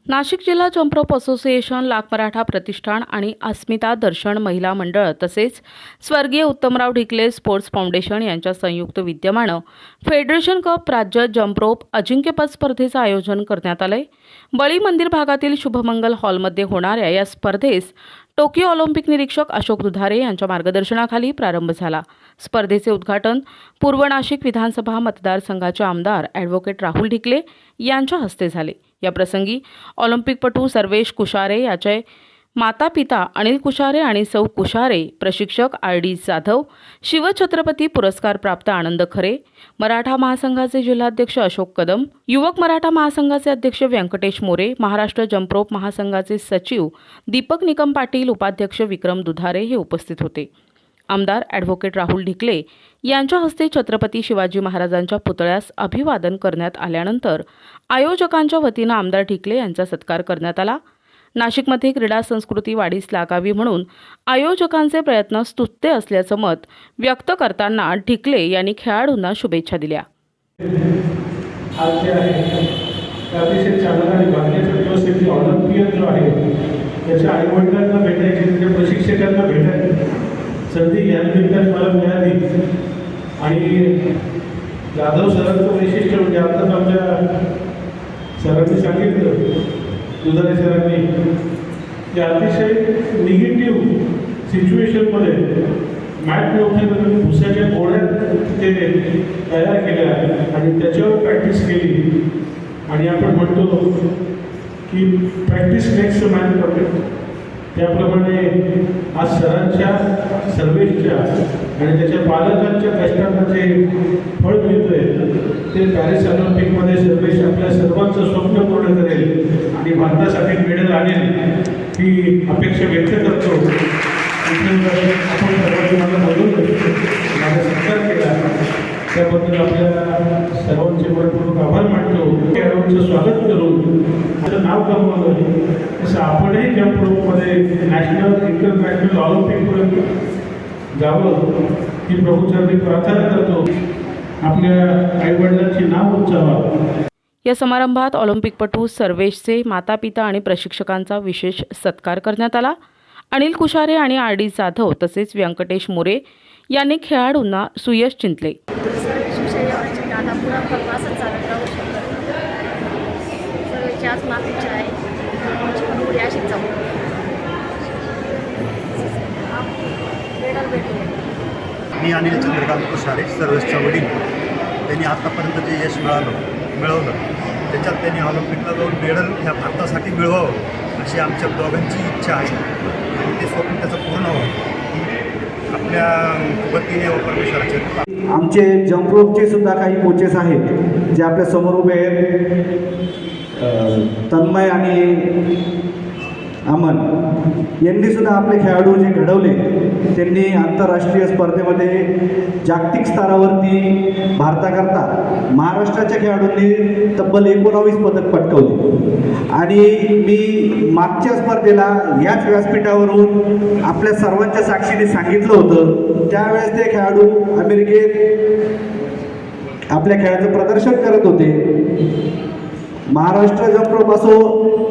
नाशिक जिल्हा जम्परोप असोसिएशन, लाख मराठा प्रतिष्ठान आणि अस्मिता दर्शन महिला मंडळ तसेच स्वर्गीय उत्तमराव ढिकले स्पोर्ट्स फाउंडेशन यांच्या संयुक्त विद्यमानं फेडरेशन कप राज्य जम्परोप अजिंक्यपद स्पर्धेचं आयोजन करण्यात आलंय। बळी मंदिर भागातील शुभमंगल हॉलमध्ये होणाऱ्या या स्पर्धेस टोकियो ऑलिम्पिक निरीक्षक अशोक दुधारे यांच्या मार्गदर्शनाखाली प्रारंभ झाला। स्पर्धेचे उद्घाटन पूर्व नाशिक विधानसभा मतदारसंघाचे आमदार ॲडव्होकेट राहुल ढिकले यांच्या हस्ते झाले। या प्रसंगी ऑलिम्पिकपटू सर्वेश कुशारे याचे माता-पिता अनिल कुशारे आणि सौ कुशारे, प्रशिक्षक आर.डी. जाधव, शिवछत्रपती पुरस्कार प्राप्त आनंद खरे, मराठा महासंघाचे जिल्हाध्यक्ष अशोक कदम, युवक मराठा महासंघाचे अध्यक्ष व्यंकटेश मोरे, महाराष्ट्र जम्परोप महासंघाचे सचिव दीपक निकम पाटील, उपाध्यक्ष विक्रम दुधारे हे उपस्थित होते। आमदार ॲडव्होकेट राहुल ढिकले यांच्या हस्ते छत्रपती शिवाजी महाराजांच्या पुतळ्यास अभिवादन करण्यात आल्यानंतर आयोजकांच्या वतीनं आमदार ढिकले यांचा सत्कार करण्यात आला। नाशिकमध्ये क्रीडा संस्कृती वाढीस लागावी म्हणून आयोजकांचे प्रयत्न स्तुत्य असल्याचं मत व्यक्त करताना ढिकले यांनी खेळाडूंना शुभेच्छा दिल्या। अतिशय चांगला आणि भाग्याचा दिवस आहे की ऑलिम्पियन जो आहे त्याच्या आईवडिलांना भेटायची, त्याच्या प्रशिक्षकांना भेटायची संधी या निमित्ताने मला मिळाली। आणि जाधव सरांचं वैशिष्ट्य म्हणजे आताच आमच्या सरांनी सांगितलं, दुधारे सरांनी, की अतिशय निगेटिव्ह सिच्युएशनमध्ये मॅट नव्हते भुसाच्या गोळ्या ते तयार केल्या आणि त्याच्यावर प्रॅक्टिस केली। आणि आपण म्हणतो की practice makes a man perfect, त्याप्रमाणे आज सरांच्या, सर्वेशच्या आणि त्याच्या पालकांच्या कष्टांना जे फळ मिळतं आहे ते पॅरिस ऑलिम्पिकमध्ये सर्वेश आपल्या सर्वांचं स्वप्न पूर्ण करेल आणि भारतासाठी मेडल आणेल ही अपेक्षा व्यक्त करतो। आपण सर्वांनी मला बोलवलं, माझा सत्कार केला, त्याबद्दल आपल्या सर्वांचे मनपूर्वक आभार मानतो। खेळाडूंचं स्वागत करून त्याचं नाव कमवलं तसं आपणही जम्परोपमध्ये नॅशनल, इंटरनॅशनल, ऑलिम्पिकपर्यंत जावं ही प्रभूचरणी प्रार्थना करतो। आपल्या आईवडिलांची नाव उंचावा। या समारंभात ऑलिम्पिकपटू सर्वेशचे माता-पिता आणि प्रशिक्षकांचा विशेष सत्कार करण्यात आला। अनिल कुशारे आणि आर.डी. जाधव तसेच व्यंकटेश मोरे यांनी खेळाडूंना सुयश चिंतले। मी अनिल चंद्रकांत कुशारे, सर्वेशचा वडील। त्यांनी आतापर्यंत जे यश मिळवलं त्याच्यात त्यांनी ऑलिम्पिकला जाऊन मेडल ह्या भारतासाठी मिळवावं अशी आमच्या दोघांची इच्छा आहे आणि ते स्वप्न त्याचं पूर्ण व्हावं आपल्या वतीने व परमेश्वराचे। आमचे जम्परोपचे सुद्धा काही कोचेस आहेत जे आपल्या समोर उभे आहेत, तन्मय आणि अमन यांनी सुद्धा आपले खेळाडू जे घडवले त्यांनी आंतरराष्ट्रीय स्पर्धेमध्ये जागतिक स्तरावरती भारताकरता महाराष्ट्राच्या खेळाडूंनी तब्बल 19 पदक पटकावली। आणि मी मागच्या स्पर्धेला याच व्यासपीठावरून आपल्या सर्वांच्या साक्षीने सांगितलं होतं, त्यावेळेस ते खेळाडू अमेरिकेत आपल्या खेळाचं प्रदर्शन करत होते। महाराष्ट्र जम्परोप असो,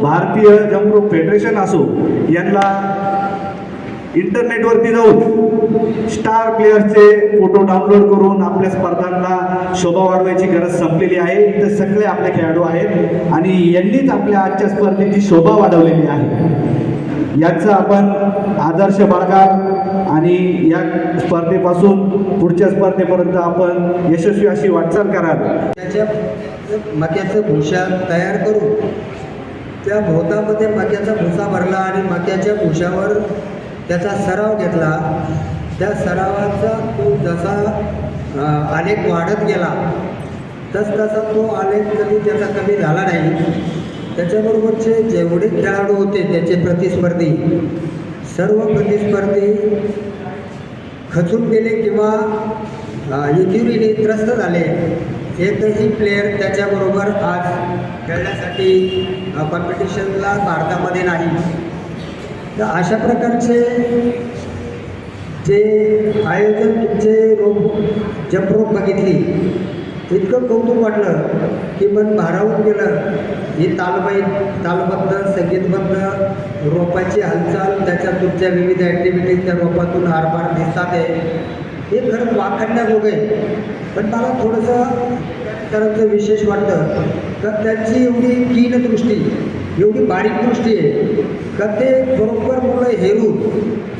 भारतीय जम्परोप फेडरेशन असो, यांना इंटरनेटवरती जाऊन स्टार प्लेयर्सचे फोटो डाउनलोड करून आपल्या स्पर्धांना शोभा वाढवायची गरज संपलेली आहे। इथं सगळे आपले खेळाडू आहेत आणि यांनीच आपल्या आजच्या स्पर्धेची शोभा वाढवलेली आहे। याचा आपण आदर्श बाळगा आणि या स्पर्धेपासून पुढच्या स्पर्धेपर्यंत आपण यशस्वी अशी वाटचाल कराल। त्याच्या मक्याचं भुसा तयार करून त्या भोवतामध्ये मक्याचा भुसा भरला आणि मक्याच्या भुसावर त्याचा सराव घेतला। त्या सरावाचा तो जसा आलेख वाढत गेला तसतसा तो आलेख कधी त्याचा कमी झाला नाही। त्याच्याबरोबरचे जेवढे खेळाडू होते त्याचे प्रतिस्पर्धी, सर्व प्रतिस्पर्धी खचून गेले किंवा इंजुरीने त्रस्त झाले। एकही प्लेयर त्याच्याबरोबर आज खेळण्यासाठी कॉम्पिटिशनला भारतामध्ये नाही। तर अशा प्रकारचे जे आयोजन तुमचे जम्परोप बघितली इतकं कौतुक वाटलं की मन भारावून गेलं. ही तालबद्ध संगीतबद्ध रोपाची हालचाल, त्याच्यात तुमच्या विविध ॲक्टिव्हिटीज त्या रोपातून आरपार दिसतात आहे, हे खरंच वाखाणण्याजोगं आहे. पण मला थोडंसं त्यांचं विशेष वाटतं का त्यांची एवढी कीन दृष्टी, एवढी बारीक दृष्टी आहे का ते बरोबर मुलं हेरून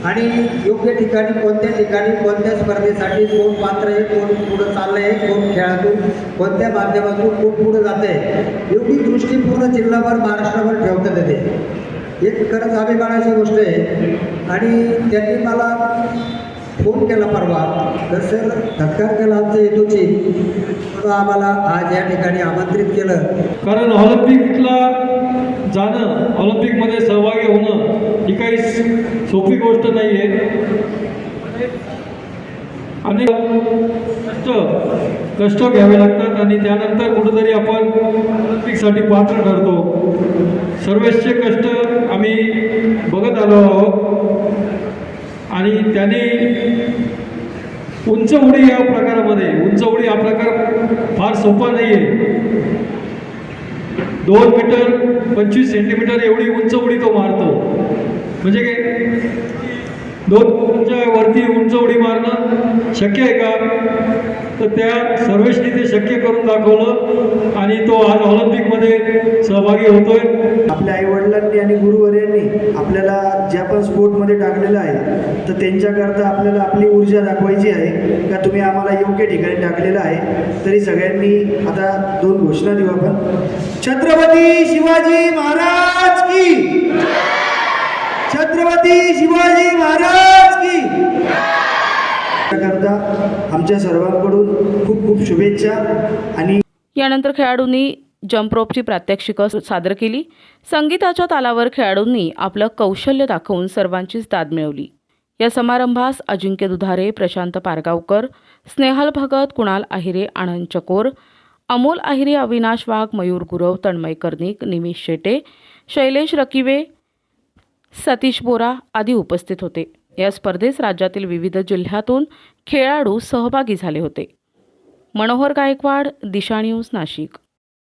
आणि योग्य ठिकाणी, कोणत्या स्पर्धेसाठी कोण पात्र आहे, कोण पुढं चाललं आहे, कोण खेळातून कोणत्या माध्यमातून कोण पुढं जात आहे, एवढी दृष्टी पूर्ण जिल्हाभर महाराष्ट्राभर ठेवतात येते. एक खरंच अभिमानाची गोष्ट आहे. आणि त्यांनी मला फोन केला परवा, तर सर धक्कार केला आमच्या हेतूची, म्हणून आम्हाला आज या ठिकाणी आमंत्रित केलं. कारण ऑलिम्पिकला जाणं, ऑलिम्पिकमध्ये सहभागी होणं ही काही सोपी गोष्ट नाही आहे. आणि कष्ट घ्यावे लागतात आणि त्यानंतर कुठेतरी आपण ऑलिम्पिकसाठी पात्र ठरतो. सर्वेचे कष्ट आम्ही बघत आलो आहोत आणि त्याने उंच उडी या प्रकारामध्ये, उंच उडी हा प्रकार फार सोपा नाही आहे. 2 मीटर 25 सेंटीमीटर एवढी उंच उडी तो मारतो. म्हणजे काय 2 मीटरच्या वरती उंच उडी मारणं शक्य आहे का? तर त्या सर्वेशनी ते शक्य करून दाखवलं आणि तो आज ऑलिम्पिकमध्ये सहभागी होतोय. आपल्या आईवडिलांनी आणि गुरुवर्यांनी आपल्याला ज्या पण स्पोर्टमध्ये टाकलेलं आहे, तर त्यांच्याकरता आपल्याला आपली ऊर्जा दाखवायची आहे का तुम्ही आम्हाला योग्य ठिकाणी टाकलेलं आहे. तरी सगळ्यांनी आता 2 घोषणा देऊ आपण. छत्रपती शिवाजी महाराज की, छत्रपती शिवाजी महाराज की. करता आमच्या सर्वांकडून खूप खूप शुभेच्छा. आणि यानंतर खेळाडूंनी जंप रोपची प्रात्यक्षिकं सादर केली. संगीताच्या तालावर खेळाडूंनी आपलं कौशल्य दाखवून सर्वांचीच दाद मिळवली. या समारंभास अजिंक्य दुधारे, प्रशांत पारगावकर, स्नेहल भगत, कुणाल आहिरे, आनंद चकोर, अमोल आहिरे, अविनाश वाघ, मयूर गुरव, तन्मय कर्णिक, निमिष शेटे, शैलेश रकिवे, सतीश बोरा आदी उपस्थित होते. या स्पर्धेस राज्यातील विविध जिल्ह्यातून खेळाडू सहभागी झाले होते. मनोहर गायकवाड, दिशा न्यूज, नाशिक.